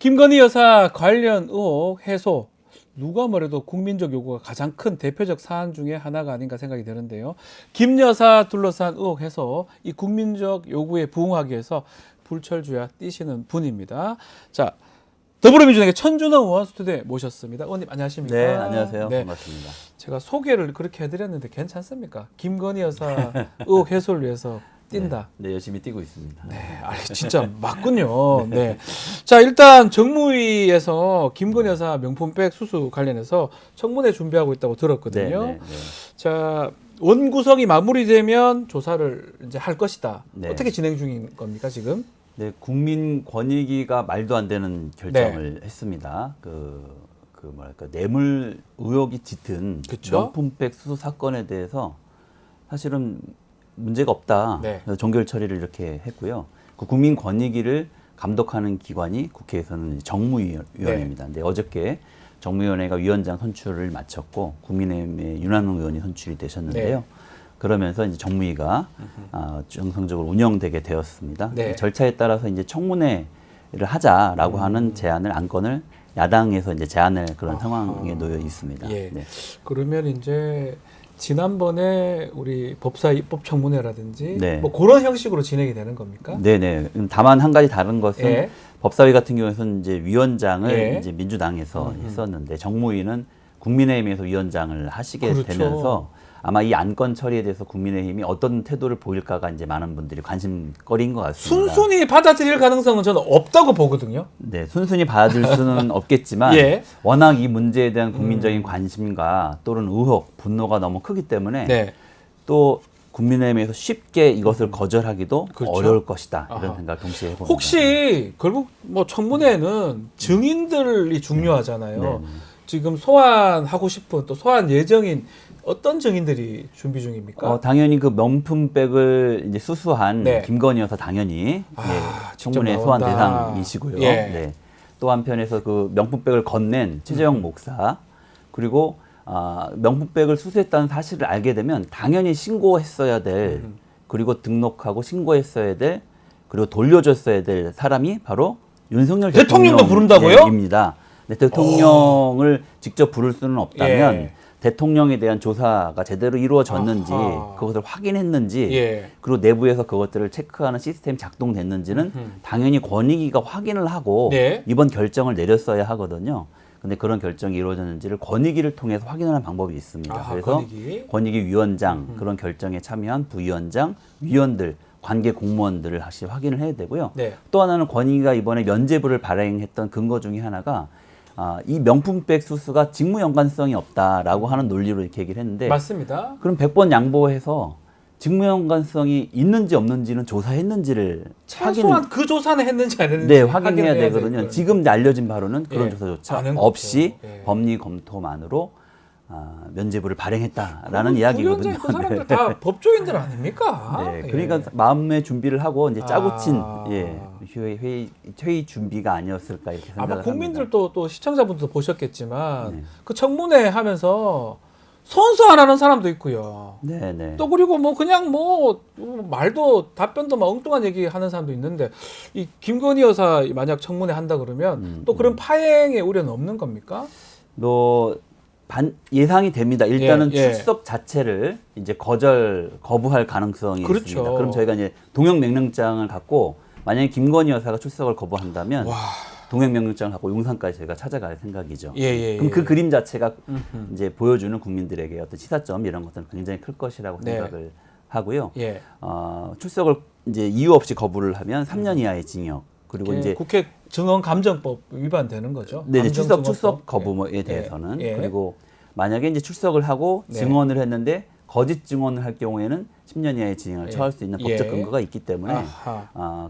김건희 여사 관련 의혹 해소. 누가 뭐래도 국민적 요구가 가장 큰 대표적 사안 중에 하나가 아닌가 생각이 드는데요. 김 여사 둘러싼 의혹 해소, 이 국민적 요구에 부응하기 위해서 불철주야 뛰시는 분입니다. 자, 더불어민주당의 천준호 의원 스튜디오에 모셨습니다. 의원님 안녕하십니까? 네, 안녕하세요. 네, 반갑습니다. 제가 소개를 그렇게 해드렸는데 괜찮습니까? 김건희 여사 의혹 해소를 위해서 뛴다. 네, 열심히 뛰고 있습니다. 네, 진짜 맞군요. 네. 자, 일단 정무위에서 김건희 여사 명품백 수수 관련해서 청문회 준비하고 있다고 들었거든요. 네. 자, 원구성이 마무리되면 조사를 이제 할 것이다. 네. 어떻게 진행 중인 겁니까, 지금? 네, 국민권익위가 말도 안 되는 결정을 했습니다. 뭐랄까 뇌물 의혹이 짙은 그쵸? 명품백 수수 사건에 대해서 사실은 문제가 없다. 네. 그래서 종결 처리를 이렇게 했고요. 그 국민권익위를 감독하는 기관이 국회에서는 정무위원회입니다. 근데 어저께 정무위원회가 위원장 선출을 마쳤고 국민의힘의 윤한홍 의원이 선출이 되셨는데요. 네. 그러면서 이제 정무위가 정상적으로 운영되게 되었습니다. 네. 절차에 따라서 이제 청문회를 하자라고 하는 제안을 안건을 야당에서 이제 제안할 그런 상황에 놓여 있습니다. 예. 네. 그러면 이제 지난번에 우리 법사 입법 청문회라든지 네. 뭐 그런 형식으로 진행이 되는 겁니까? 네네. 다만 한 가지 다른 것은 예. 법사위 같은 경우에는 이제 위원장을 예. 이제 민주당에서 했었는데 정무위는 국민의힘에서 위원장을 하시게 그렇죠. 되면서 아마 이 안건 처리에 대해서 국민의힘이 어떤 태도를 보일까가 이제 많은 분들이 관심거리인 것 같습니다. 순순히 받아들일 가능성은 저는 없다고 보거든요. 네, 순순히 받아들일 수는 없겠지만 예. 워낙 이 문제에 대한 국민적인 관심과 또는 의혹, 분노가 너무 크기 때문에 네. 또 국민의힘에서 쉽게 이것을 거절하기도 그렇죠. 어려울 것이다. 이런 아하. 생각을 동시에 해봅니다. 혹시 결국 뭐 청문회는 증인들이 중요하잖아요. 네. 지금 소환하고 싶은 또 소환 예정인 어떤 증인들이 준비 중입니까? 당연히 그 명품백을 이제 수수한 네. 김건희 여사 당연히 청문회 직접 소환 나온다. 대상이시고요. 예. 네. 또 한편에서 그 명품백을 건넨 최재형 목사 그리고 명품백을 수수했다는 사실을 알게 되면 당연히 신고했어야 될 그리고 등록하고 신고했어야 될 그리고 돌려줬어야 될 사람이 바로 윤석열 대통령도 부른다고요? 입니다. 네, 대통령을 직접 부를 수는 없다면 예. 대통령에 대한 조사가 제대로 이루어졌는지 아하. 그것을 확인했는지 예. 그리고 내부에서 그것들을 체크하는 시스템이 작동됐는지는 당연히 권익위가 확인을 하고 네. 이번 결정을 내렸어야 하거든요. 근데 그런 결정이 이루어졌는지를 권익위를 통해서 확인하는 방법이 있습니다. 아하, 그래서 권익위 위원장 그런 결정에 참여한 부위원장, 위원들 관계 공무원들을 다시 확인을 해야 되고요. 네. 또 하나는 권익위가 이번에 면죄부를 발행했던 근거 중에 하나가 이 명품백 수수가 직무 연관성이 없다라고 하는 논리로 이렇게 얘기를 했는데 맞습니다. 그럼 100번 양보해서 직무 연관성이 있는지 없는지는 조사했는지를 최소한 그 조사는 했는지 안 했는지 네, 확인해야 되거든요. 되고요. 지금 알려진 바로는 그런 예, 조사조차 안 한 없이 거죠. 예. 법리 검토만으로 면죄부를 발행했다라는 이야기거든요. 그 사람들 다 법조인들 아닙니까? 네, 그러니까 마음의 준비를 하고 이제 짜고 친 아. 회의 준비가 아니었을까 이렇게 생각을 아마 합니다. 국민들도 또 시청자분들도 보셨겠지만 네. 그 청문회 하면서 선서 안 하는 사람도 있고요. 네. 또 그리고 뭐 그냥 뭐 말도 답변도 막 엉뚱한 얘기 하는 사람도 있는데 이 김건희 여사 만약 청문회 한다 그러면 또 그런 파행의 우려는 없는 겁니까? 예상이 됩니다. 일단은 예. 출석 자체를 이제 거부할 가능성이 그렇죠. 있습니다. 그럼 저희가 이제 동행명령장을 갖고 만약에 김건희 여사가 출석을 거부한다면 와. 동행명령장을 갖고 용산까지 저희가 찾아갈 생각이죠. 예. 그럼 그 그림 자체가 이제 보여주는 국민들에게 어떤 시사점 이런 것들은 굉장히 클 것이라고 네. 생각을 하고요. 예. 출석을 이제 이유 없이 거부를 하면 3년 이하의 징역 그리고 이제 국회 증언감정법 위반되는 거죠. 네, 감정증언법. 출석 거부에 대해서는 예. 그리고 만약에 이제 출석을 하고 네. 증언을 했는데 거짓 증언을 할 경우에는 10년 이하의 징역을 처할 수 있는 법적 근거가 있기 때문에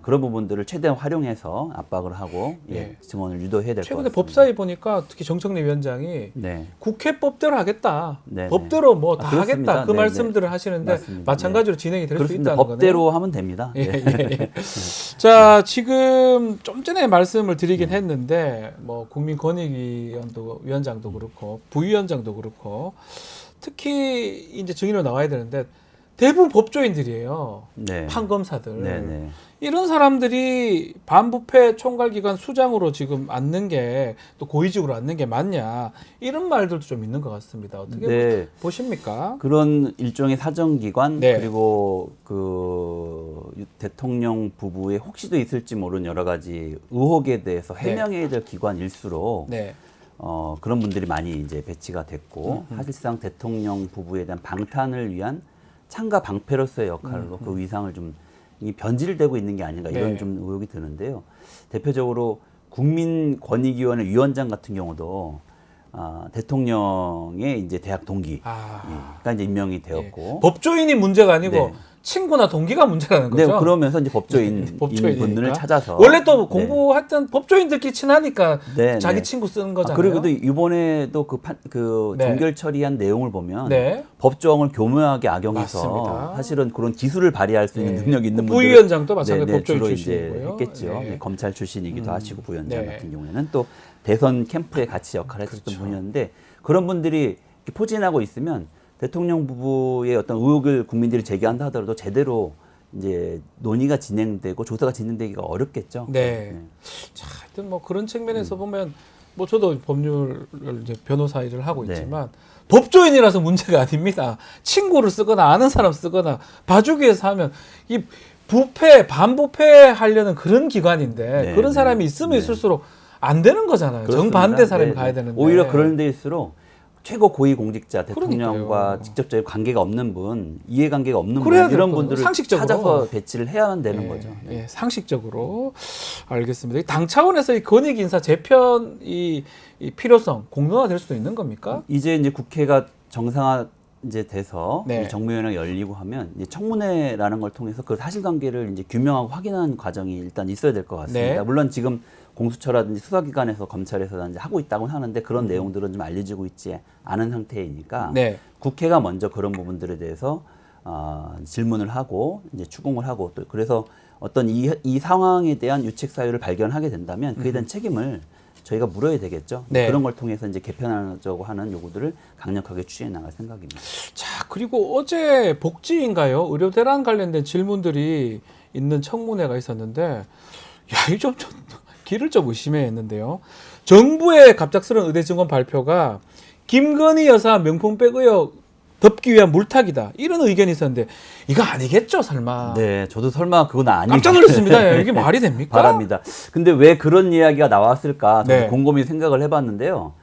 그런 부분들을 최대한 활용해서 압박을 하고 증언을 유도해야 될 것 같습니다. 최근에 법사위 보니까 특히 정청래 위원장이 네. 국회법대로 하겠다. 네, 법대로 뭐 다 그렇습니다. 하겠다. 그 네, 말씀들을 하시는데 맞습니다. 마찬가지로 진행이 될 수 그렇습니다. 있다는 법대로 하면 됩니다. 예. 자, 지금 좀 전에 말씀을 드리긴 했는데 뭐 국민권익위원도 위원장도 그렇고 부위원장도 그렇고 특히 이제 증인으로 나와야 되는데 대부분 법조인들이에요. 네. 판검사들. 네. 이런 사람들이 반부패 총괄기관 수장으로 지금 앉는 게 또 고위직으로 앉는 게 맞냐 이런 말들도 좀 있는 것 같습니다. 어떻게 네. 보십니까? 그런 일종의 사정기관 네. 그리고 그 대통령 부부의 혹시도 있을지 모르는 여러 가지 의혹에 대해서 해명해야 될 기관일수록 네. 그런 분들이 많이 이제 배치가 됐고 사실상 대통령 부부에 대한 방탄을 위한 창가 방패로서의 역할로 그 위상을 좀 이 변질되고 있는 게 아닌가 이런 네. 좀 의혹이 드는데요. 대표적으로 국민권익위원회 위원장 같은 경우도 대통령의 이제 대학 동기가 이제 임명이 되었고 법조인이 문제가 아니고 네. 친구나 동기가 문제라는 네, 거죠. 그러면서 이제 법조인 법조인이니까. 분들을 찾아서 원래 또 공부했던 법조인들끼리 친하니까 네, 자기 네. 친구 쓰는 거잖아요. 그리고도 이번에도 네. 종결 처리한 내용을 보면 네. 법조항을 교묘하게 악용해서 맞습니다. 사실은 그런 기술을 발휘할 수 있는 네. 능력이 있는 분들 부위원장도 마찬가지로 법조인 주로 출신이고요. 이제 했겠죠. 네. 검찰 출신이기도 하시고 부위원장 네. 같은 경우에는 또 대선 캠프에 같이 역할을 했었던 그렇죠. 분이었는데 그런 분들이 이렇게 포진하고 있으면 대통령 부부의 어떤 의혹을 국민들이 제기한다 하더라도 제대로 이제 논의가 진행되고 조사가 진행되기가 어렵겠죠. 네. 자, 하여튼 뭐 그런 측면에서 보면 뭐 저도 법률을 이제 변호사 일을 하고 네. 있지만 법조인이라서 문제가 아닙니다. 친구를 쓰거나 아는 사람 쓰거나 봐주기 위해서 하면 이 부패, 반부패 하려는 그런 기관인데 네, 그런 네. 사람이 있으면 네. 있을수록 안 되는 거잖아요. 그렇습니다. 정반대 사람이 네, 가야 네. 되는데. 오히려 그런 데일수록 최고 고위 공직자 대통령과 그러니까요. 직접적인 관계가 없는 분, 이해관계가 없는 그래야 분 이런 될 거예요. 분들을 상식적으로. 찾아서 배치를 해야만 되는 예, 거죠. 네. 예, 상식적으로 알겠습니다. 당 차원에서 이 권익 인사 재편 이 필요성 공론화될 수도 있는 겁니까? 이제 국회가 정상화 이제 돼서 네. 이 정무위원회가 열리고 하면 이제 청문회라는 걸 통해서 그 사실관계를 이제 규명하고 확인하는 과정이 일단 있어야 될 것 같습니다. 네. 물론 지금 공수처라든지 수사기관에서 검찰에서 이제 하고 있다고 하는데 그런 내용들은 좀 알려지고 있지 않은 상태이니까 네. 국회가 먼저 그런 부분들에 대해서 질문을 하고 이제 추궁을 하고 또 그래서 어떤 이 상황에 대한 유책 사유를 발견하게 된다면 그에 대한 책임을 저희가 물어야 되겠죠. 네. 그런 걸 통해서 이제 개편하자고 하는 요구들을 강력하게 추진해 나갈 생각입니다. 자, 그리고 어제 복지인가요? 의료 대란 관련된 질문들이 있는 청문회가 있었는데, 야, 이 좀 길을 좀 의심해 했는데요. 정부의 갑작스러운 의대 증원 발표가 김건희 여사 명품백 의혹 덮기 위한 물타기다. 이런 의견이 있었는데, 이거 아니겠죠, 설마? 네, 저도 설마 그건 아니. 깜짝 놀랐습니다. 이게 말이 됩니까? 바랍니다. 근데 왜 그런 이야기가 나왔을까? 저도 네. 곰곰이 생각을 해봤는데요.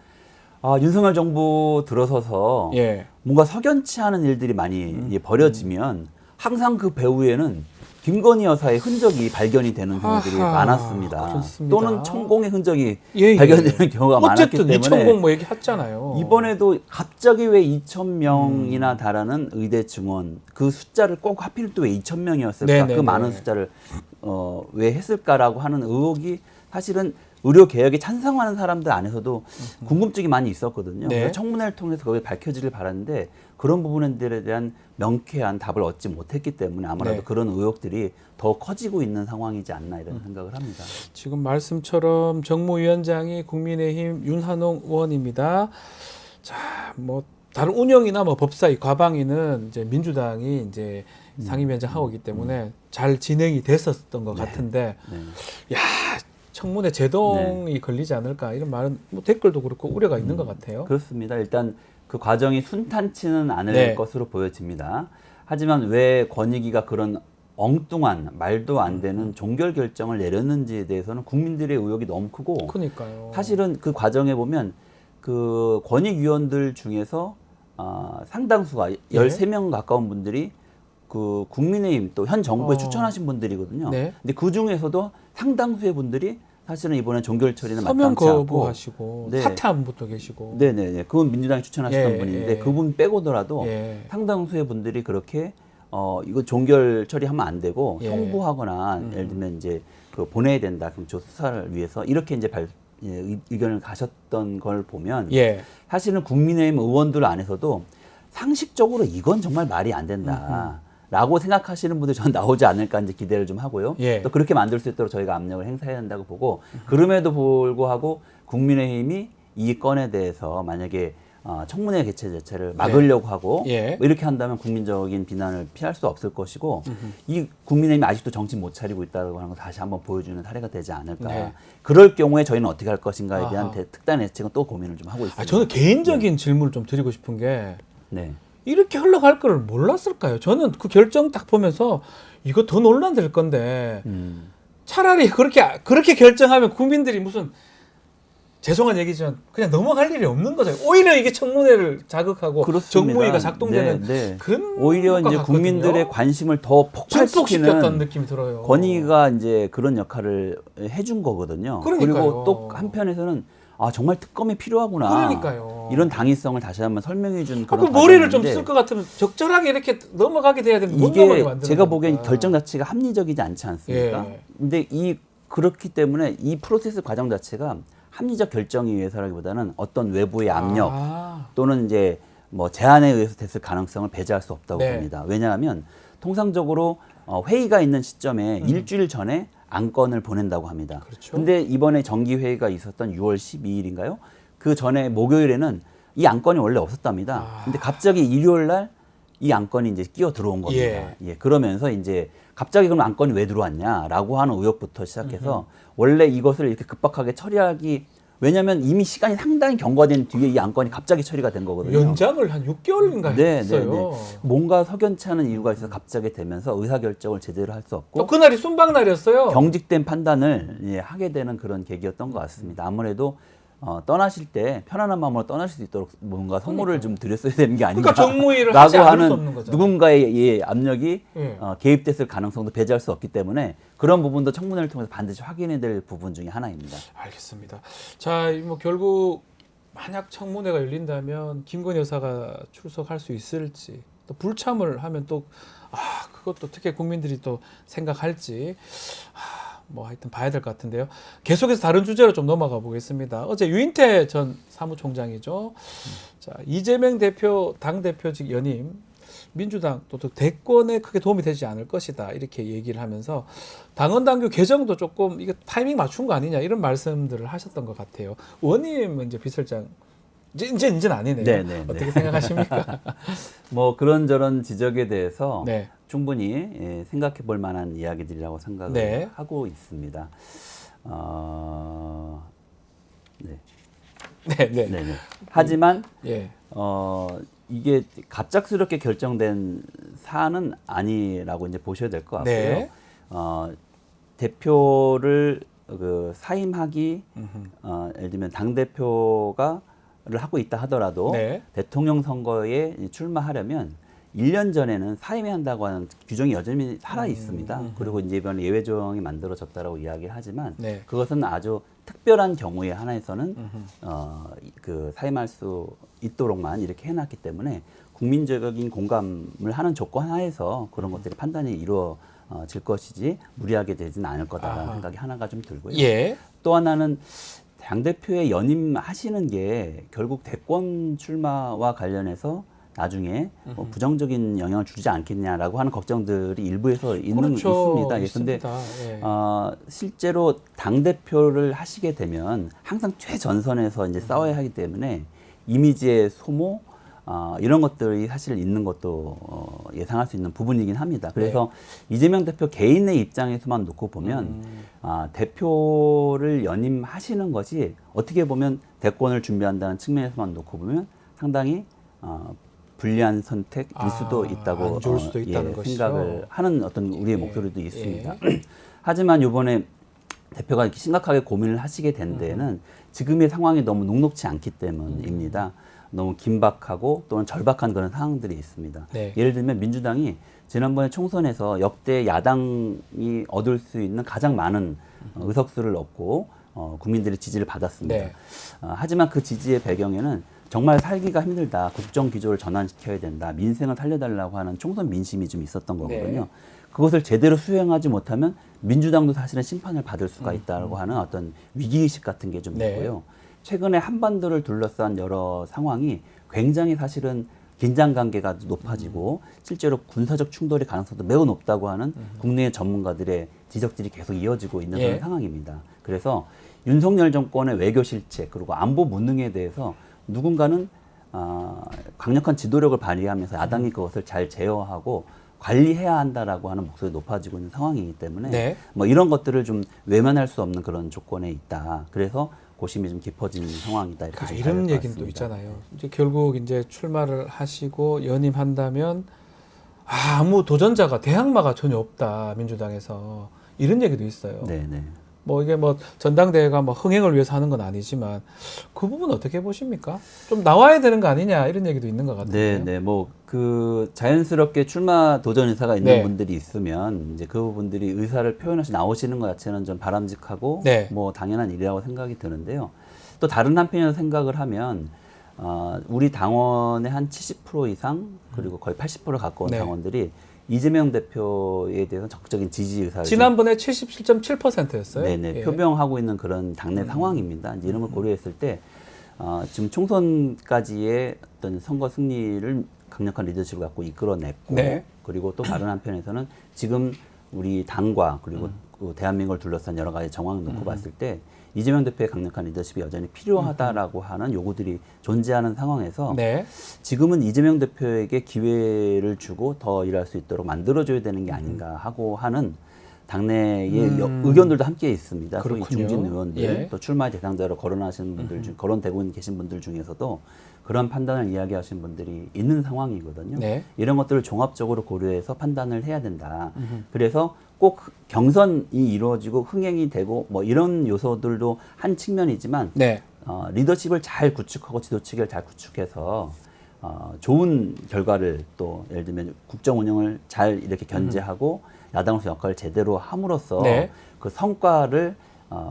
윤석열 정부 들어서서 예. 뭔가 석연치 않은 일들이 많이 벌어지면 항상 그 배후에는 김건희 여사의 흔적이 발견이 되는 경우들이 아하, 많았습니다. 그렇습니다. 또는 천공의 흔적이 예, 예. 발견되는 경우가 많았기 어쨌든 때문에 이천공 뭐 얘기했잖아요. 이번에도 갑자기 왜 2,000명이나 달하는 의대 증원 그 숫자를 꼭 하필 또 왜 2,000명이었을까? 네네네. 그 많은 숫자를 왜 했을까라고 하는 의혹이 사실은 의료 개혁에 찬성하는 사람들 안에서도 궁금증이 많이 있었거든요. 네. 그래서 청문회를 통해서 그게 밝혀지길 바랐는데 그런 부분들에 대한 명쾌한 답을 얻지 못했기 때문에 아무래도 네. 그런 의혹들이 더 커지고 있는 상황이지 않나 이런 생각을 합니다. 지금 말씀처럼 정무위원장이 국민의힘 윤한홍 의원입니다. 자, 뭐 다른 운영이나 뭐 법사위, 과방위는 이제 민주당이 이제 상임위원장 하고 있기 때문에 잘 진행이 됐었던 것 같은데, 네. 야, 청문회 제동이 걸리지 않을까 이런 말은 뭐 댓글도 그렇고 우려가 있는 것 같아요. 그렇습니다. 일단 그 과정이 순탄치는 않을 네. 것으로 보여집니다. 하지만 왜 권익위가 그런 엉뚱한 말도 안 되는 종결 결정을 내렸는지에 대해서는 국민들의 의혹이 너무 크고 그러니까요. 사실은 그 과정에 보면 그 권익위원들 중에서 상당수가 13명 가까운 분들이 그 국민의힘 또 현 정부에 추천하신 분들이거든요. 네. 근데 그 중에서도 상당수의 분들이 사실은 이번에 종결 처리는 서면 마땅치 않고 거부하시고 네. 사퇴한 분도 계시고. 네네네. 그건 민주당이 추천하셨던 예, 분인데 예. 그분 빼고더라도 예. 상당수의 분들이 그렇게 이거 종결 처리하면 안 되고 예. 송부하거나 예를 들면 이제 그 보내야 된다. 그럼 수사를 위해서 이렇게 이제 의견을 가셨던 걸 보면 예. 사실은 국민의힘 의원들 안에서도 상식적으로 이건 정말 말이 안 된다. 라고 생각하시는 분들이 전 나오지 않을까 이제 기대를 좀 하고요. 예. 또 그렇게 만들 수 있도록 저희가 압력을 행사해야 한다고 보고 그럼에도 불구하고 국민의힘이 이 건에 대해서 만약에 청문회 개최 자체를 막으려고 하고 예. 뭐 이렇게 한다면 국민적인 비난을 피할 수 없을 것이고 이 국민의힘이 아직도 정신 못 차리고 있다고 하는 걸 다시 한번 보여주는 사례가 되지 않을까. 네. 그럴 경우에 저희는 어떻게 할 것인가에 대한 아하. 특단 대책은 또 고민을 좀 하고 있습니다. 저는 개인적인 질문을 좀 드리고 싶은 게 네. 이렇게 흘러갈 걸 몰랐을까요? 저는 그 결정 딱 보면서 이거 더 논란될 건데 차라리 그렇게 결정하면 국민들이 무슨 죄송한 얘기지만 그냥 넘어갈 일이 없는 거죠. 오히려 이게 청문회를 자극하고 그렇습니다. 정무위가 작동되는 네. 그런 오히려 효과가 이제 같거든요. 국민들의 관심을 더 증폭시켰다는 폭발시키는 느낌이 들어요. 권위가 이제 그런 역할을 해준 거거든요. 그러니까요. 그리고 또 한편에서는 정말 특검이 필요하구나. 그러니까요. 이런 당위성을 다시 한번 설명해 준 그 그런 머리를 좀 과정인데 쓸 것 같으면 적절하게 이렇게 넘어가게 돼야 되는데 못 이게 넘어가게 만드는 제가 보기엔 거니까. 결정 자체가 합리적이지 않지 않습니까? 예. 근데 그렇기 때문에 이 프로세스 과정 자체가 합리적 결정에 의해서라기보다는 어떤 외부의 압력 또는 이제 뭐 제안에 의해서 됐을 가능성을 배제할 수 없다고 네. 봅니다. 왜냐하면 통상적으로 회의가 있는 시점에 일주일 전에 안건을 보낸다고 합니다. 그렇죠. 근데 이번에 정기 회의가 있었던 6월 12일인가요? 그 전에 목요일에는 이 안건이 원래 없었답니다. 근데 갑자기 일요일 날 이 안건이 이제 끼어 들어온 겁니다. 예, 그러면서 이제 갑자기 그럼 안건이 왜 들어왔냐라고 하는 의혹부터 시작해서 원래 이것을 이렇게 급박하게 처리하기 왜냐하면 이미 시간이 상당히 경과된 뒤에 이 안건이 갑자기 처리가 된 거거든요. 연장을 한 6개월인가 했어요. 뭔가 석연치 않은 이유가 있어서 갑자기 되면서 의사결정을 제대로 할 수 없고 또 그날이 순방날이었어요. 경직된 판단을 하게 되는 그런 계기였던 것 같습니다. 아무래도 떠나실 때 편안한 마음으로 떠나실 수 있도록 뭔가 선물을 좀 드렸어야 되는 게 아닌가. 그러니까 정무위를 하지 라고 않을 수 하는 없는 거죠. 누군가의 압력이 예. 개입됐을 가능성도 배제할 수 없기 때문에 그런 부분도 청문회를 통해서 반드시 확인해야 될 부분 중에 하나입니다. 알겠습니다. 자, 뭐 결국 만약 청문회가 열린다면 김건희 여사가 출석할 수 있을지 또 불참을 하면 또 그것도 어떻게 국민들이 또 생각할지 뭐 하여튼 봐야 될 것 같은데요. 계속해서 다른 주제로 좀 넘어가 보겠습니다. 어제 유인태 전 사무총장이죠. 자, 이재명 대표 당대표직 연임 민주당 또 대권에 크게 도움이 되지 않을 것이다 이렇게 얘기를 하면서 당헌 당규 개정도 조금 이거 타이밍 맞춘 거 아니냐 이런 말씀들을 하셨던 것 같아요. 의원님은 이제 비서실장 이제는 아니네요. 네. 어떻게 생각하십니까? 뭐 그런저런 지적에 대해서 네. 충분히 생각해 볼 만한 이야기들이라고 생각을 네. 하고 있습니다. 네. 하지만 예. 이게 갑작스럽게 결정된 사안은 아니라고 이제 보셔야 될 것 같고요. 네. 대표를 사임하기 예를 들면 당 대표가 를 하고 있다 하더라도 네. 대통령 선거에 출마하려면 1년 전에는 사임해야 한다고 하는 규정이 여전히 살아 있습니다. 그리고 이제 이번에 예외 조항이 만들어졌다라고 이야기를 하지만 네. 그것은 아주 특별한 경우에 하나에서는 사임할 수 있도록만 이렇게 해놨기 때문에 국민적인 공감을 하는 조건 하에서 그런 것들이 판단이 이루어질 것이지 무리하게 되지는 않을 거다라는 생각이 하나가 좀 들고요. 예. 또 하나는 당대표에 연임하시는 게 결국 대권 출마와 관련해서 나중에 부정적인 영향을 주지 않겠냐라고 하는 걱정들이 일부에서 있습니다. 그런데 실제로 당대표를 하시게 되면 항상 최전선에서 이제 싸워야 하기 때문에 이미지의 소모 이런 것들이 사실 있는 것도 예상할 수 있는 부분이긴 합니다. 그래서 이재명 대표 개인의 입장에서만 놓고 보면 대표를 연임하시는 것이 어떻게 보면 대권을 준비한다는 측면에서만 놓고 보면 상당히 불리한 선택일 수도 있다고 안 좋을 수도 있다는 것이죠. 생각을 하는 어떤 우리의 목소리도 있습니다. 하지만 이번에 대표가 이렇게 심각하게 고민을 하시게 된 데에는 지금의 상황이 너무 녹록치 않기 때문입니다. 너무 긴박하고 또는 절박한 그런 상황들이 있습니다. 네. 예를 들면 민주당이 지난번에 총선에서 역대 야당이 얻을 수 있는 가장 많은 의석수를 얻고 국민들의 지지를 받았습니다. 네. 하지만 그 지지의 배경에는 정말 살기가 힘들다. 국정 기조를 전환시켜야 된다. 민생을 살려달라고 하는 총선 민심이 좀 있었던 거거든요. 네. 그것을 제대로 수행하지 못하면 민주당도 사실은 심판을 받을 수가 있다고 하는 어떤 위기의식 같은 게 좀 네. 있고요. 최근에 한반도를 둘러싼 여러 상황이 굉장히 사실은 긴장 관계가 높아지고 실제로 군사적 충돌의 가능성도 매우 높다고 하는 국내의 전문가들의 지적들이 계속 이어지고 있는 그런 상황입니다. 그래서 윤석열 정권의 외교 실책 그리고 안보 무능에 대해서 누군가는 강력한 지도력을 발휘하면서 야당이 그것을 잘 제어하고 관리해야 한다라고 하는 목소리 높아지고 있는 상황이기 때문에 네. 뭐 이런 것들을 좀 외면할 수 없는 그런 조건에 있다. 그래서 고심이 좀 깊어진 상황이다. 이렇게 좀 이런 봐야 될 것 얘기는 또 같습니다. 있잖아요. 이제 결국 이제 출마를 하시고 연임한다면 아무 도전자가 대항마가 전혀 없다 민주당에서 이런 얘기도 있어요. 네, 네. 뭐 이게 뭐 전당대회가 뭐 흥행을 위해서 하는 건 아니지만 그 부분 어떻게 보십니까? 좀 나와야 되는 거 아니냐 이런 얘기도 있는 것 같은데. 네, 네. 뭐 그 자연스럽게 출마 도전 의사가 있는 네. 분들이 있으면 이제 그 분들이 의사를 표현하시 나오시는 것 자체는 좀 바람직하고 네. 뭐 당연한 일이라고 생각이 드는데요. 또 다른 한편에서 생각을 하면 우리 당원의 한 70% 이상 그리고 거의 80% 가까운 네. 당원들이 이재명 대표에 대해서 적극적인 지지 의사를 지난번에 77.7%였어요. 네네, 예. 표명하고 있는 그런 당내 상황입니다. 이제 이런 걸 고려했을 때 지금 총선까지의 어떤 선거 승리를 강력한 리더십을 갖고 이끌어냈고 네. 그리고 또 다른 한편에서는 지금 우리 당과 그리고 그 대한민국을 둘러싼 여러 가지 정황을 놓고 봤을 때 이재명 대표의 강력한 리더십이 여전히 필요하다라고 하는 요구들이 존재하는 상황에서 네. 지금은 이재명 대표에게 기회를 주고 더 일할 수 있도록 만들어줘야 되는 게 아닌가 하고 하는 당내의 의견들도 함께 있습니다. 소위 그렇군요. 중진 의원들, 예. 또 출마 대상자로 거론하시는 분들 중, 거론되고 계신 분들 중에서도 그런 판단을 이야기하신 분들이 있는 상황이거든요. 네. 이런 것들을 종합적으로 고려해서 판단을 해야 된다. 그래서 꼭 경선이 이루어지고 흥행이 되고 뭐 이런 요소들도 한 측면이지만 네. 리더십을 잘 구축하고 지도 체계를 잘 구축해서 좋은 결과를 또 예를 들면 국정 운영을 잘 이렇게 견제하고 야당으로서 역할을 제대로 함으로써 네. 그 성과를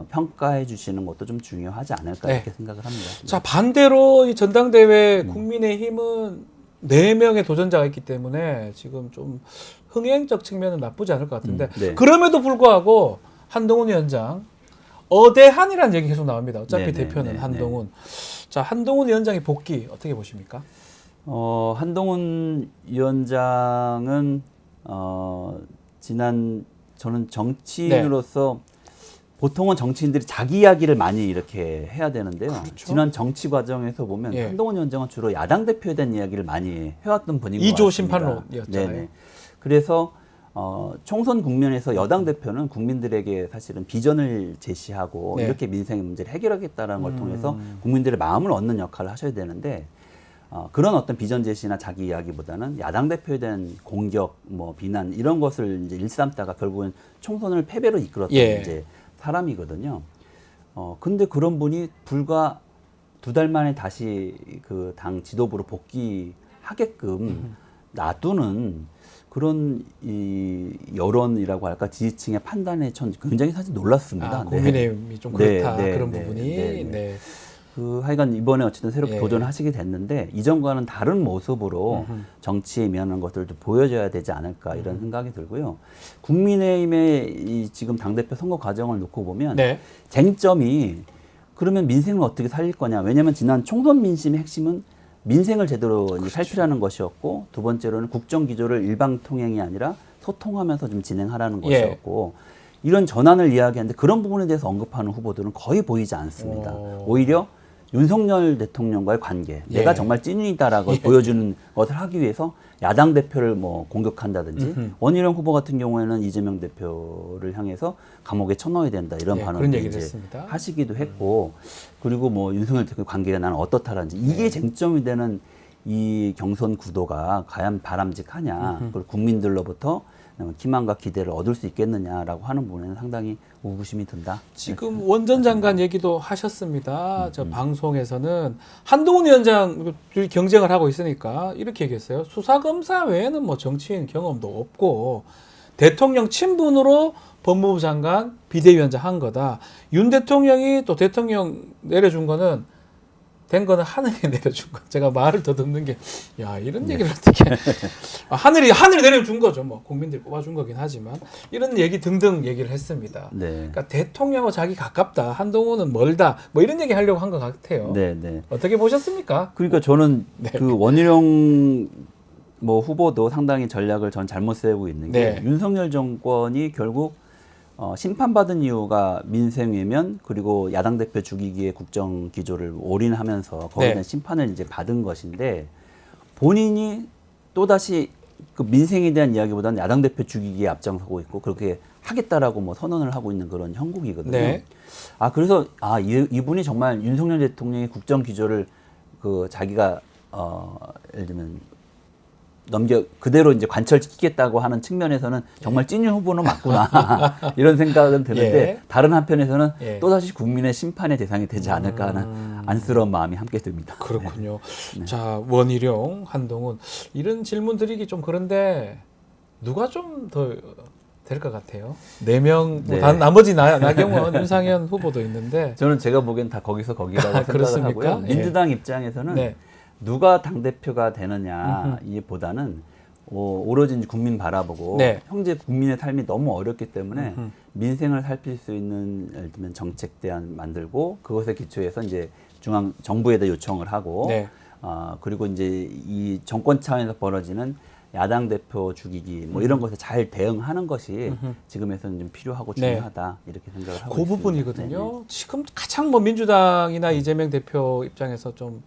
평가해 주시는 것도 좀 중요하지 않을까 네. 이렇게 생각을 합니다. 자, 반대로 이 전당대회 국민의힘은 4명의 도전자가 있기 때문에 지금 좀 흥행적 측면은 나쁘지 않을 것 같은데 네. 그럼에도 불구하고 한동훈 위원장 어대한이라는 얘기 계속 나옵니다. 어차피 네, 네, 대표는 네, 한동훈. 자, 한동훈 위원장의 복귀 어떻게 보십니까? 한동훈 위원장은 저는 정치인으로서 보통은 정치인들이 자기 이야기를 많이 이렇게 해야 되는데요. 그렇죠. 지난 정치 과정에서 보면 예. 한동훈 위원장은 주로 야당 대표에 대한 이야기를 많이 해왔던 분인 것 같습니다. 2조 심판론이었잖아요. 네네. 그래서 총선 국면에서 여당 대표는 국민들에게 사실은 비전을 제시하고 네. 이렇게 민생의 문제를 해결하겠다는 걸 통해서 국민들의 마음을 얻는 역할을 하셔야 되는데 그런 어떤 비전 제시나 자기 이야기보다는 야당 대표에 대한 공격, 뭐 비난 이런 것을 이제 일삼다가 결국은 총선을 패배로 이끌었던 예. 이제 사람이거든요. 근데 그런 분이 불과 2달 만에 다시 그 당 지도부로 복귀하게끔 놔두는 그런 이 여론이라고 할까 지지층의 판단에 전 굉장히 사실 놀랐습니다. 국민의힘이 좀 네, 그렇다 네, 그런 네, 부분이. 네, 네. 네. 하여간 이번에 어쨌든 새롭게 예. 도전하시게 됐는데 이전과는 다른 모습으로 정치에 임하는 것들도 보여줘야 되지 않을까 이런 생각이 들고요. 국민의힘의 이 지금 당대표 선거 과정을 놓고 보면 네. 쟁점이 그러면 민생을 어떻게 살릴 거냐. 왜냐하면 지난 총선 민심의 핵심은 민생을 제대로 이제 살피라는 것이었고 두 번째로는 국정 기조를 일방통행이 아니라 소통하면서 좀 진행하라는 예. 것이었고 이런 전환을 이야기하는데 그런 부분에 대해서 언급하는 후보들은 거의 보이지 않습니다. 오히려 윤석열 대통령과의 관계, 예. 내가 정말 찐이다라고 보여주는 것을 하기 위해서 야당 대표를 뭐 공격한다든지 원희룡 후보 같은 경우에는 이재명 대표를 향해서 감옥에 쳐넣어야 된다 이런 예, 그런 발언을 얘기를 이제 했습니다. 하시기도 했고 그리고 뭐 윤석열 대표 관계가 나는 어떻다라든지 이게 쟁점이 되는 이 경선 구도가 과연 바람직하냐 그리고 국민들로부터 기만과 기대를 얻을 수 있겠느냐라고 하는 부분에는 상당히 의구심이 든다. 지금 원전 장관 얘기도 하셨습니다. 저 방송에서는 한동훈 위원장 둘이 경쟁을 하고 있으니까 이렇게 얘기했어요. 수사검사 외에는 뭐 정치인 경험도 없고 대통령 친분으로 법무부 장관 비대위원장 한 거다. 윤 대통령이 또 대통령 내려준 거는 된 거는 하늘이 내려준 거. 제가 말을 더듬는 게, 야, 이런 얘기를 어떻게. 하늘이 내려준 거죠. 뭐, 국민들이 뽑아준 거긴 하지만. 이런 얘기 등등 얘기를 했습니다. 네. 그러니까 대통령하고 자기 가깝다. 한동훈은 멀다. 뭐 이런 얘기 하려고 한 것 같아요. 네, 네. 어떻게 보셨습니까? 그러니까 저는 네. 그 원희룡 뭐 후보도 상당히 전략을 전 잘못 세우고 있는 게 네. 윤석열 정권이 결국 심판받은 이유가 민생외면 그리고 야당 대표 죽이기의 국정 기조를 올인하면서 거기에 네. 대한 심판을 이제 받은 것인데 본인이 또다시 그 민생에 대한 이야기보다는 야당 대표 죽이기에 앞장서고 있고 그렇게 하겠다라고 뭐 선언을 하고 있는 그런 형국이거든요. 네. 그래서 이분이 정말 윤석열 대통령의 국정 기조를 그 자기가 예를 들면 그대로 이제 관철시키겠다고 하는 측면에서는 정말 찐인 후보는 맞구나 이런 생각은 드는데 예. 다른 한편에서는 예. 또다시 국민의 심판의 대상이 되지 않을까 하는 안쓰러운 마음이 함께 듭니다. 그렇군요. 자, 원희룡, 한동훈 이런 질문 드리기 좀 그런데 누가 좀 더 될 것 같아요? 4명, 네. 나머지 나경원, 윤상현 후보도 있는데 저는 제가 보기엔 다 거기서 거기라고 생각을 그렇습니까? 하고요. 예. 민주당 입장에서는 네. 누가 당대표가 되느냐 이보다는 오로지 이제 국민 바라보고 네. 현재 국민의 삶이 너무 어렵기 때문에 음흠. 민생을 살필 수 있는 예를 들면 정책 대안 만들고 그것에 기초해서 이제 중앙 정부에다 요청을 하고 네. 그리고 이제 이 정권 차원에서 벌어지는 야당 대표 죽이기 뭐 이런 것에 잘 대응하는 것이 지금에서는 좀 필요하고 네. 중요하다 이렇게 생각을 하고 그 있습니다. 부분이거든요. 네네. 지금 가장 뭐 민주당이나 이재명 대표 입장에서 좀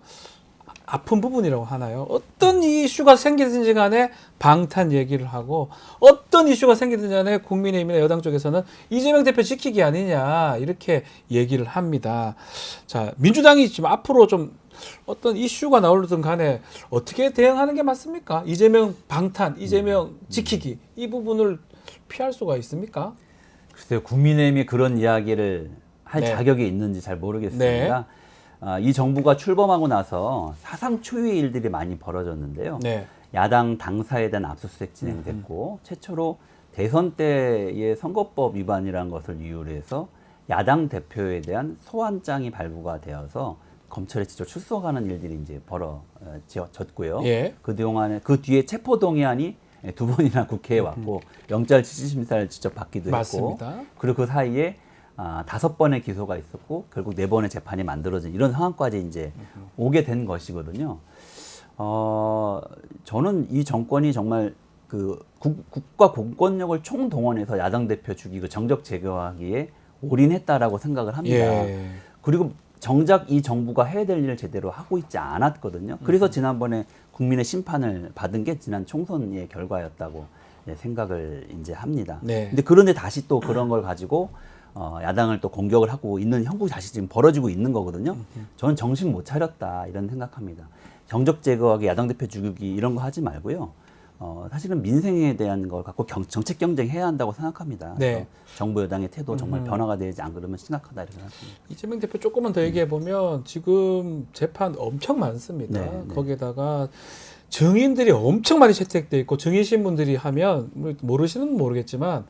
아픈 부분이라고 하나요? 어떤 이슈가 생기든지 간에 방탄 얘기를 하고 어떤 이슈가 생기든지 간에 국민의힘이나 여당 쪽에서는 이재명 대표 지키기 아니냐 이렇게 얘기를 합니다. 자, 민주당이 지금 앞으로 좀 어떤 이슈가 나오든 간에 어떻게 대응하는 게 맞습니까? 이재명 방탄, 이재명 지키기 이 부분을 피할 수가 있습니까? 글쎄요, 국민의힘이 그런 이야기를 할 네. 자격이 있는지 잘 모르겠습니다. 네. 이 정부가 출범하고 나서 사상 초유의 일들이 많이 벌어졌는데요. 네. 야당 당사에 대한 압수수색 진행됐고 최초로 대선 때의 선거법 위반이라는 것을 이유로 해서 야당 대표에 대한 소환장이 발부가 되어서 검찰에 직접 출석하는 일들이 이제 벌어졌고요. 예. 그 뒤에 체포동의안이 2번이나 국회에 왔고 영장 지지심사를 직접 받기도 맞습니다. 했고 그리고 그 사이에 5번의 기소가 있었고 결국 4번의 재판이 만들어진 이런 상황까지 이제 오게 된 것이거든요. 저는 이 정권이 정말 그 국가 공권력을 총동원해서 야당 대표 죽이고 정적 제거하기에 올인했다라고 생각을 합니다. 예. 그리고 정작 이 정부가 해야 될 일을 제대로 하고 있지 않았거든요. 그래서 지난번에 국민의 심판을 받은 게 지난 총선의 결과였다고 생각을 이제 합니다. 네. 근데 그런데 다시 또 그런 걸 가지고 야당을 또 공격을 하고 있는 형국이 다시 지금 벌어지고 있는 거거든요. 저는 정신 못 차렸다 이런 생각합니다. 정적 제거하기, 야당 대표 죽이기 이런 거 하지 말고요. 사실은 민생에 대한 걸 갖고 정책 경쟁해야 한다고 생각합니다. 네. 정부 여당의 태도 정말 변화가 되지 안 그러면 심각하다 이렇게 생각합니다. 이재명 대표 조금만 더 얘기해 보면 지금 재판 엄청 많습니다. 네, 네. 거기에다가 증인들이 엄청 많이 채택돼 있고 증인 신문들이 하면 모르시는 분 모르겠지만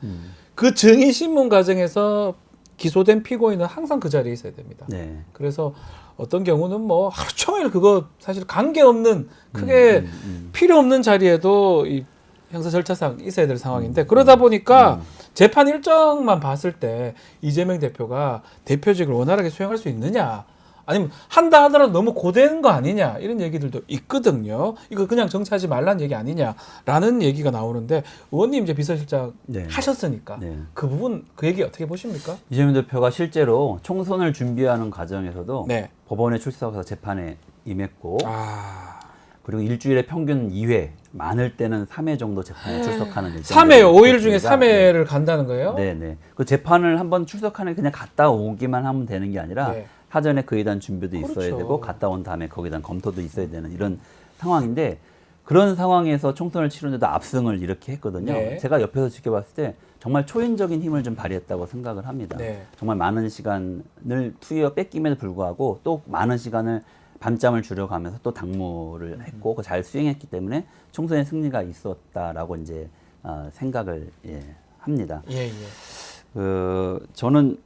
그 증인 신문 과정에서 기소된 피고인은 항상 그 자리에 있어야 됩니다. 네. 그래서 어떤 경우는 뭐 하루 종일 그거 사실 관계없는 크게 필요 없는 자리에도 이 형사 절차상 있어야 될 상황인데 그러다 보니까 재판 일정만 봤을 때 이재명 대표가 대표직을 원활하게 수행할 수 있느냐 아니면 한다 하더라도 너무 고된 거 아니냐 이런 얘기들도 있거든요. 이거 그냥 정치하지 말라는 얘기 아니냐라는 얘기가 나오는데 의원님 이제 비서실장 네. 하셨으니까 네. 그 부분 그 얘기 어떻게 보십니까? 이재명 대표가 실제로 총선을 준비하는 과정에서도 네. 법원에 출석해서 재판에 임했고 아, 그리고 일주일에 평균 2회, 많을 때는 3회 정도 재판에 출석하는 일정. 3회 5일 중에 3회를 간다는 거예요? 네, 네. 그 재판을 한번 출석하는 그냥 갔다 오기만 하면 되는 게 아니라 네. 사전에 그에 대한 준비도 있어야 그렇죠. 되고 갔다 온 다음에 거기에 대한 검토도 있어야 되는 이런 상황인데 그런 상황에서 총선을 치르는데도 압승을 이렇게 했거든요. 네. 제가 옆에서 지켜봤을 때 정말 초인적인 힘을 좀 발휘했다고 생각을 합니다. 네. 정말 많은 시간을 투여 뺏김에도 불구하고 또 많은 시간을 밤잠을 줄여가면서 또 당무를 했고 잘 수행했기 때문에 총선의 승리가 있었다라고 이제 생각을 합니다. 예, 예. 저는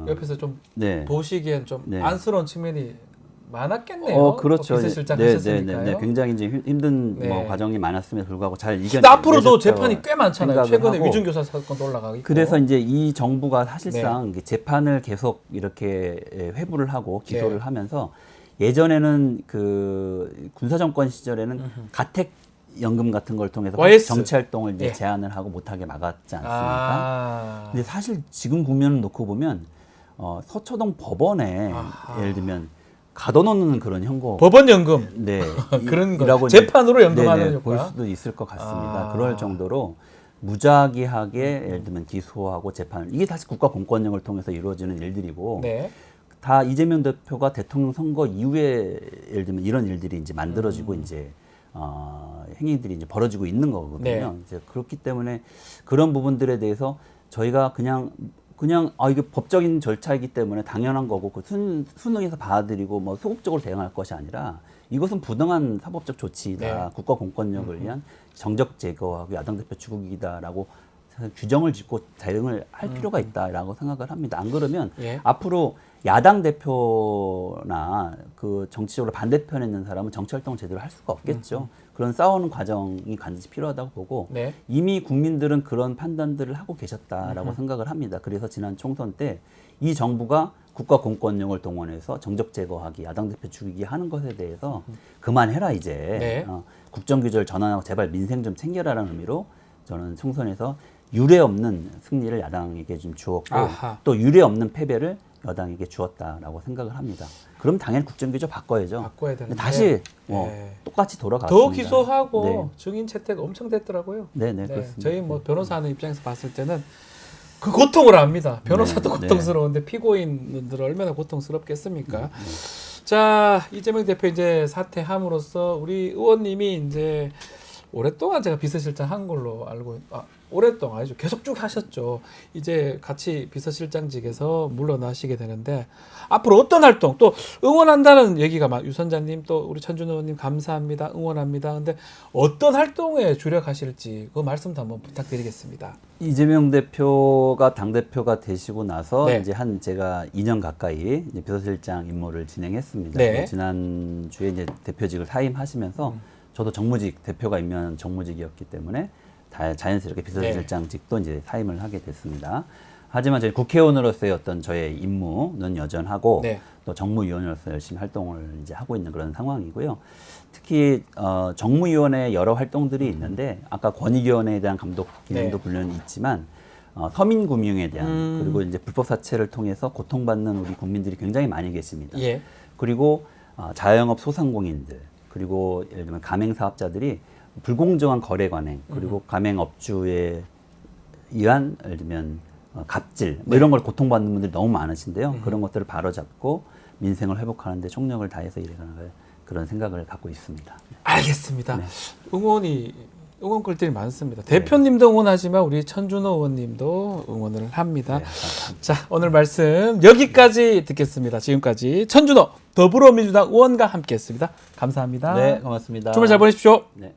옆에서 좀 네. 보시기엔 좀 네. 안쓰러운 측면이 많았겠네요. 그렇죠. 비서실장 네, 하셨으니까요. 네. 굉장히 이제 힘든 네. 뭐 과정이 많았음에도 불구하고 잘 이겨. 근데 앞으로도 재판이 꽤 많잖아요. 최근에 하고. 위중교사 사건도 올라가고 있고. 그래서 이제 이 정부가 사실상 네. 재판을 계속 이렇게 회부를 하고 기소를 네. 하면서 예전에는 그 군사정권 시절에는 가택 연금 같은 걸 통해서 YS. 정치 활동을 이제 예. 제한을 하고 못하게 막았지 않습니까? 아. 근데 사실 지금 국면을 놓고 보면 서초동 법원에 아하. 예를 들면 가둬놓는 그런 형고 법원 연금 네 그런 거 이라고 이제 재판으로 연금하는 네네, 효과. 볼 수도 있을 것 같습니다. 아. 그럴 정도로 무작위하게 예를 들면 기소하고 재판 이게 다시 국가 공권력을 통해서 이루어지는 일들이고 네. 다 이재명 대표가 대통령 선거 이후에 예를 들면 이런 일들이 이제 만들어지고 이제 행위들이 이제 벌어지고 있는 거거든요. 네. 이제 그렇기 때문에 그런 부분들에 대해서 저희가 그냥 이게 법적인 절차이기 때문에 당연한 거고 그 수능에서 받아들이고 뭐 소극적으로 대응할 것이 아니라 이것은 부당한 사법적 조치이다. 네. 국가 공권력을 위한 정적 제거하고 야당 대표 추국이다라고 규정을 짓고 대응을 할 필요가 있다라고 생각을 합니다. 안 그러면 예. 앞으로 야당 대표나 그 정치적으로 반대편에 있는 사람은 정치 활동을 제대로 할 수가 없겠죠. 그런 싸우는 과정이 반드시 필요하다고 보고 네. 이미 국민들은 그런 판단들을 하고 계셨다라고 생각을 합니다. 그래서 지난 총선 때 이 정부가 국가 공권력을 동원해서 정적 제거하기, 야당 대표 죽이기 하는 것에 대해서 그만해라 이제. 네. 국정규제를 전환하고 제발 민생 좀 챙겨라라는 의미로 저는 총선에서 유례 없는 승리를 야당에게 좀 주었고 아하. 또 유례 없는 패배를 여당에게 주었다라고 생각을 합니다. 그럼 당연히 국정규제 바꿔야죠. 바꿔야 되는데. 근데 다시 네. 똑같이 돌아갔습니다. 더 기소하고 네. 증인 채택 엄청 됐더라고요. 네네 그렇습니다. 저희 뭐 변호사하는 입장에서 봤을 때는 그 고통을 압니다. 변호사도 네, 고통스러운데 피고인들 얼마나 고통스럽겠습니까? 자, 이재명 대표 이제 사퇴함으로써 우리 의원님이 이제 오랫동안 제가 비서실장 한 걸로 알고 오랫동안 아니죠. 계속 쭉 하셨죠. 이제 같이 비서실장직에서 물러나시게 되는데 앞으로 어떤 활동 또 응원한다는 얘기가 막 유선장님 또 우리 천준 의원님 감사합니다. 응원합니다. 근데 어떤 활동에 주력하실지 그 말씀도 한번 부탁드리겠습니다. 이재명 대표가 당대표가 되시고 나서 네. 이제 제가 2년 가까이 이제 비서실장 임무를 진행했습니다. 네. 지난주에 이제 대표직을 사임하시면서 저도 정무직 대표가 임명한 정무직이었기 때문에 자연스럽게 비서실장직도 이제 사임을 하게 됐습니다. 하지만 저희 국회의원으로서의 어떤 저의 임무는 여전하고 네. 또 정무위원으로서 열심히 활동을 이제 하고 있는 그런 상황이고요. 특히 정무위원회 여러 활동들이 있는데 아까 권익위원회에 대한 감독 기능도 네. 물론 있지만 서민금융에 대한 그리고 이제 불법 사채를 통해서 고통받는 우리 국민들이 굉장히 많이 계십니다. 예. 그리고 자영업 소상공인들 그리고 예를 들면 가맹사업자들이 불공정한 거래 관행 그리고 가맹업주에 의한 예를 들면 갑질 뭐 이런 걸 고통받는 분들이 너무 많으신데요. 그런 것들을 바로잡고 민생을 회복하는 데 총력을 다해서 일해나갈 그런 생각을 갖고 있습니다. 알겠습니다. 네. 응원 글들이 많습니다. 대표님도 응원하지만 우리 천준호 의원님도 응원을 합니다. 네, 감사합니다. 자, 오늘 말씀 여기까지 듣겠습니다. 지금까지 천준호 더불어민주당 의원과 함께했습니다. 감사합니다. 네, 고맙습니다. 주말 잘 보내십시오. 네.